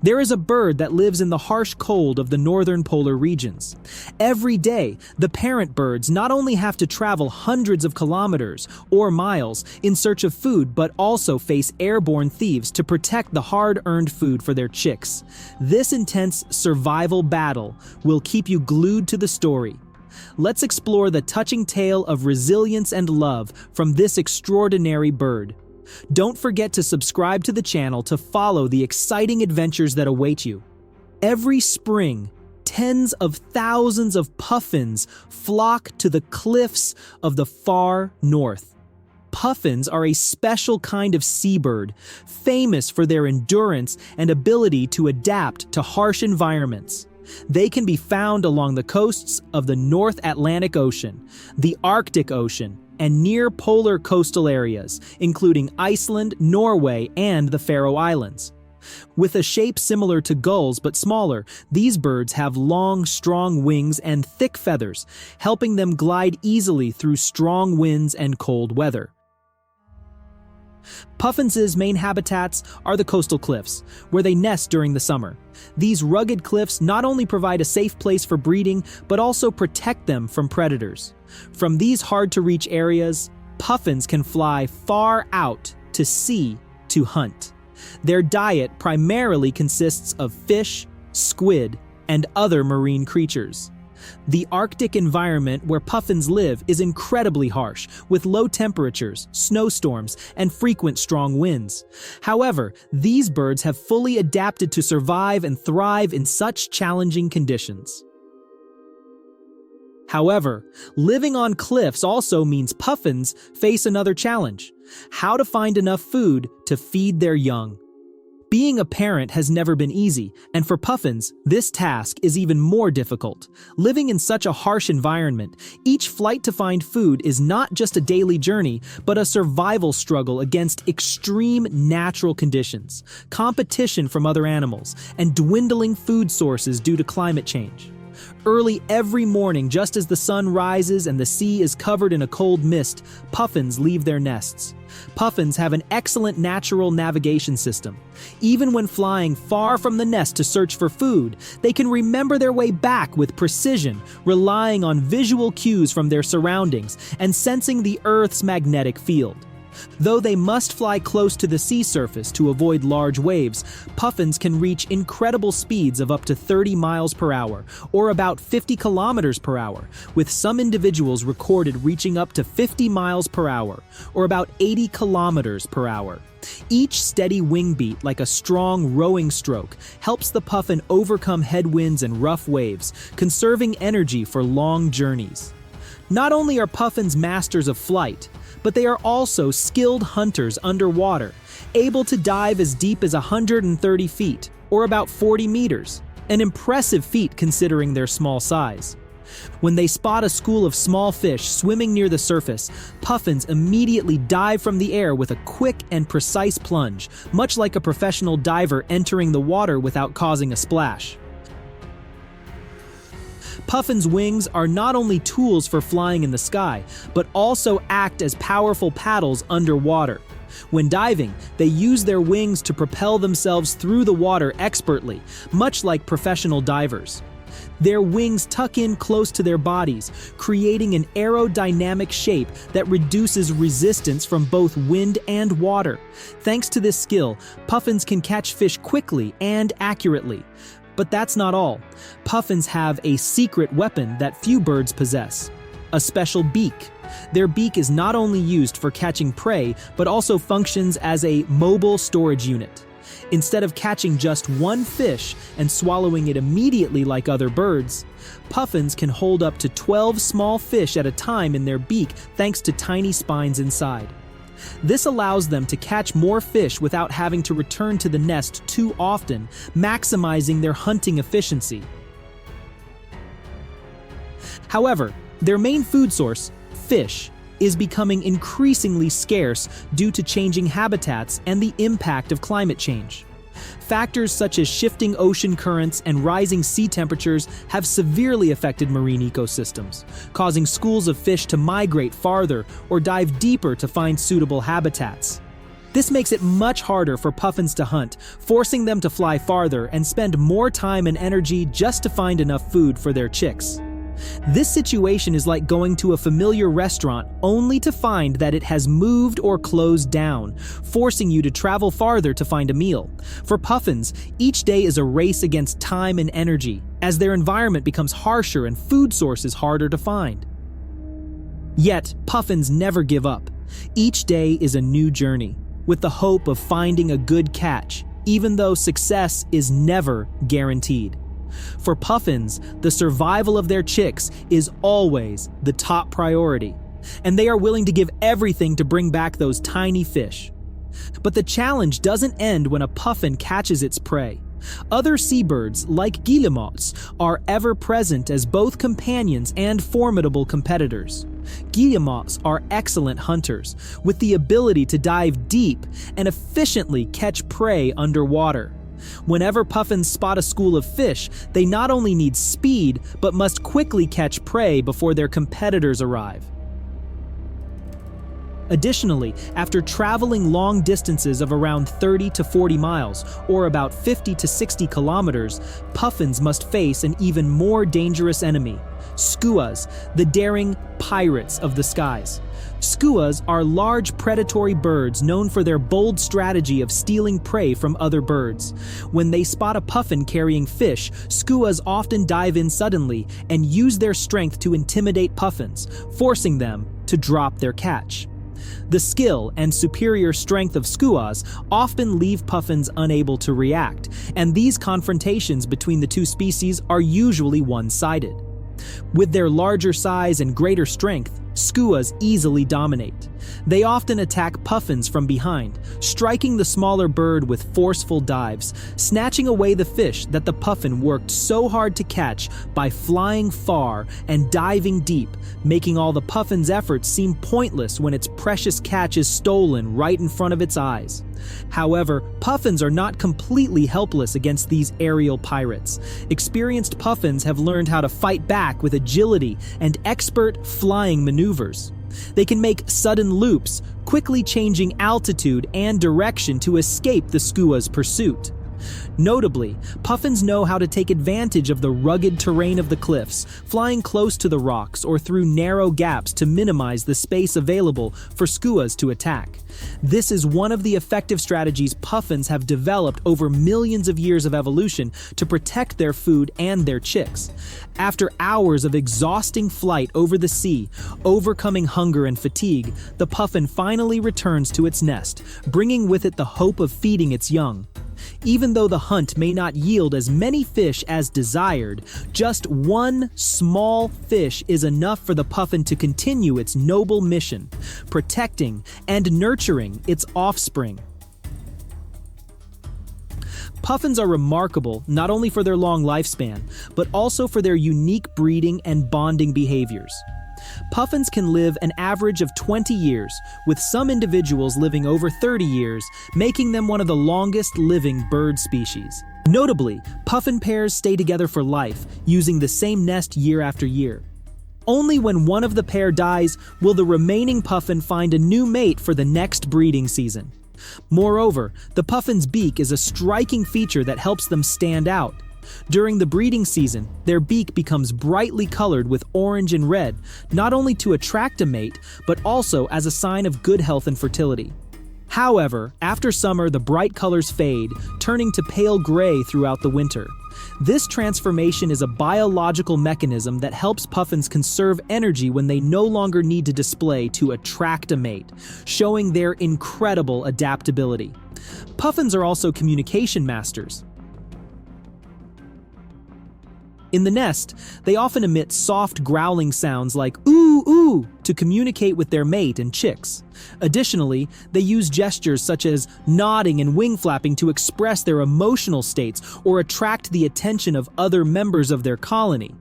There is a bird that lives in the harsh cold of the northern polar regions. Every day, the parent birds not only have to travel hundreds of kilometers or miles in search of food, but also face airborne thieves to protect the hard-earned food for their chicks. This intense survival battle will keep you glued to the story. Let's explore the touching tale of resilience and love from this extraordinary bird. Don't forget to subscribe to the channel to follow the exciting adventures that await you. Every spring, tens of thousands of puffins flock to the cliffs of the far north. Puffins are a special kind of seabird, famous for their endurance and ability to adapt to harsh environments. They can be found along the coasts of the North Atlantic Ocean, the Arctic Ocean, and near polar coastal areas, including Iceland, Norway, and the Faroe Islands. With a shape similar to gulls but smaller, these birds have long, strong wings and thick feathers, helping them glide easily through strong winds and cold weather. Puffins' main habitats are the coastal cliffs, where they nest during the summer. These rugged cliffs not only provide a safe place for breeding, but also protect them from predators. From these hard-to-reach areas, puffins can fly far out to sea to hunt. Their diet primarily consists of fish, squid, and other marine creatures. The Arctic environment where puffins live is incredibly harsh, with low temperatures, snowstorms, and frequent strong winds. However, these birds have fully adapted to survive and thrive in such challenging conditions. However, living on cliffs also means puffins face another challenge: how to find enough food to feed their young. Being a parent has never been easy, and for puffins, this task is even more difficult. Living in such a harsh environment, each flight to find food is not just a daily journey, but a survival struggle against extreme natural conditions, competition from other animals, and dwindling food sources due to climate change. Early every morning, just as the sun rises and the sea is covered in a cold mist, puffins leave their nests. Puffins have an excellent natural navigation system. Even when flying far from the nest to search for food, they can remember their way back with precision, relying on visual cues from their surroundings and sensing the Earth's magnetic field. Though they must fly close to the sea surface to avoid large waves, puffins can reach incredible speeds of up to 30 miles per hour, or about 50 kilometers per hour, with some individuals recorded reaching up to 50 miles per hour, or about 80 kilometers per hour. Each steady wing beat, like a strong rowing stroke, helps the puffin overcome headwinds and rough waves, conserving energy for long journeys. Not only are puffins masters of flight, but they are also skilled hunters underwater, able to dive as deep as 130 feet, or about 40 meters, an impressive feat considering their small size. When they spot a school of small fish swimming near the surface, puffins immediately dive from the air with a quick and precise plunge, much like a professional diver entering the water without causing a splash. Puffins' wings are not only tools for flying in the sky, but also act as powerful paddles underwater. When diving, they use their wings to propel themselves through the water expertly, much like professional divers. Their wings tuck in close to their bodies, creating an aerodynamic shape that reduces resistance from both wind and water. Thanks to this skill, puffins can catch fish quickly and accurately. But that's not all. Puffins have a secret weapon that few birds possess: a special beak. Their beak is not only used for catching prey, but also functions as a mobile storage unit. Instead of catching just one fish and swallowing it immediately like other birds, puffins can hold up to 12 small fish at a time in their beak thanks to tiny spines inside. This allows them to catch more fish without having to return to the nest too often, maximizing their hunting efficiency. However, their main food source, fish, is becoming increasingly scarce due to changing habitats and the impact of climate change. Factors such as shifting ocean currents and rising sea temperatures have severely affected marine ecosystems, causing schools of fish to migrate farther or dive deeper to find suitable habitats. This makes it much harder for puffins to hunt, forcing them to fly farther and spend more time and energy just to find enough food for their chicks. This situation is like going to a familiar restaurant only to find that it has moved or closed down, forcing you to travel farther to find a meal. For puffins, each day is a race against time and energy, as their environment becomes harsher and food sources harder to find. Yet, puffins never give up. Each day is a new journey, with the hope of finding a good catch, even though success is never guaranteed. For puffins, the survival of their chicks is always the top priority, and they are willing to give everything to bring back those tiny fish. But the challenge doesn't end when a puffin catches its prey. Other seabirds, like guillemots, are ever present as both companions and formidable competitors. Guillemots are excellent hunters, with the ability to dive deep and efficiently catch prey underwater. Whenever puffins spot a school of fish, they not only need speed, but must quickly catch prey before their competitors arrive. Additionally, after traveling long distances of around 30 to 40 miles, or about 50 to 60 kilometers, puffins must face an even more dangerous enemy: skuas, the daring pirates of the skies. Skuas are large predatory birds known for their bold strategy of stealing prey from other birds. When they spot a puffin carrying fish, skuas often dive in suddenly and use their strength to intimidate puffins, forcing them to drop their catch. The skill and superior strength of skuas often leave puffins unable to react, and these confrontations between the two species are usually one-sided. With their larger size and greater strength, skuas easily dominate. They often attack puffins from behind, striking the smaller bird with forceful dives, snatching away the fish that the puffin worked so hard to catch by flying far and diving deep, making all the puffin's efforts seem pointless when its precious catch is stolen right in front of its eyes. However, puffins are not completely helpless against these aerial pirates. Experienced puffins have learned how to fight back with agility and expert flying maneuvers. They can make sudden loops, quickly changing altitude and direction to escape the skua's pursuit. Notably, puffins know how to take advantage of the rugged terrain of the cliffs, flying close to the rocks or through narrow gaps to minimize the space available for skuas to attack. This is one of the effective strategies puffins have developed over millions of years of evolution to protect their food and their chicks. After hours of exhausting flight over the sea, overcoming hunger and fatigue, the puffin finally returns to its nest, bringing with it the hope of feeding its young. Even though the hunt may not yield as many fish as desired, just one small fish is enough for the puffin to continue its noble mission, protecting and nurturing its offspring. Puffins are remarkable not only for their long lifespan, but also for their unique breeding and bonding behaviors. Puffins can live an average of 20 years, with some individuals living over 30 years, making them one of the longest living bird species. Notably, puffin pairs stay together for life, using the same nest year after year. Only when one of the pair dies will the remaining puffin find a new mate for the next breeding season. Moreover, the puffin's beak is a striking feature that helps them stand out. During the breeding season, their beak becomes brightly colored with orange and red, not only to attract a mate, but also as a sign of good health and fertility. However, after summer, the bright colors fade, turning to pale gray throughout the winter. This transformation is a biological mechanism that helps puffins conserve energy when they no longer need to display to attract a mate, showing their incredible adaptability. Puffins are also communication masters. In the nest, they often emit soft growling sounds like ooh ooh to communicate with their mate and chicks. Additionally, they use gestures such as nodding and wing flapping to express their emotional states or attract the attention of other members of their colony.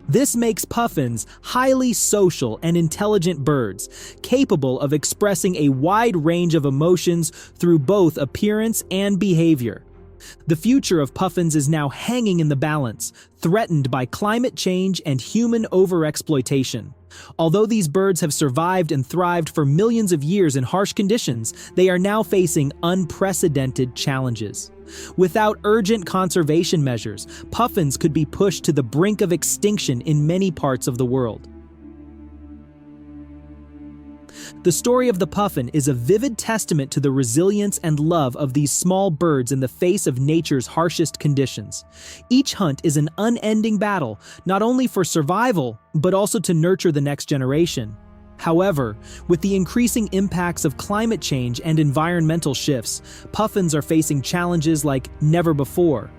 This makes puffins highly social and intelligent birds, capable of expressing a wide range of emotions through both appearance and behavior. The future of puffins is now hanging in the balance, threatened by climate change and human overexploitation. Although these birds have survived and thrived for millions of years in harsh conditions, they are now facing unprecedented challenges. Without urgent conservation measures, puffins could be pushed to the brink of extinction in many parts of the world. The story of the puffin is a vivid testament to the resilience and love of these small birds in the face of nature's harshest conditions. Each hunt is an unending battle, not only for survival, but also to nurture the next generation. However, with the increasing impacts of climate change and environmental shifts, puffins are facing challenges like never before.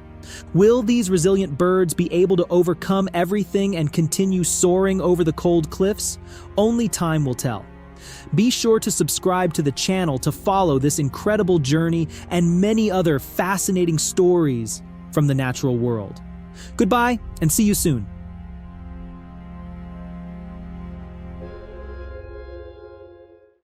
Will these resilient birds be able to overcome everything and continue soaring over the cold cliffs? Only time will tell. Be sure to subscribe to the channel to follow this incredible journey and many other fascinating stories from the natural world. Goodbye, and see you soon.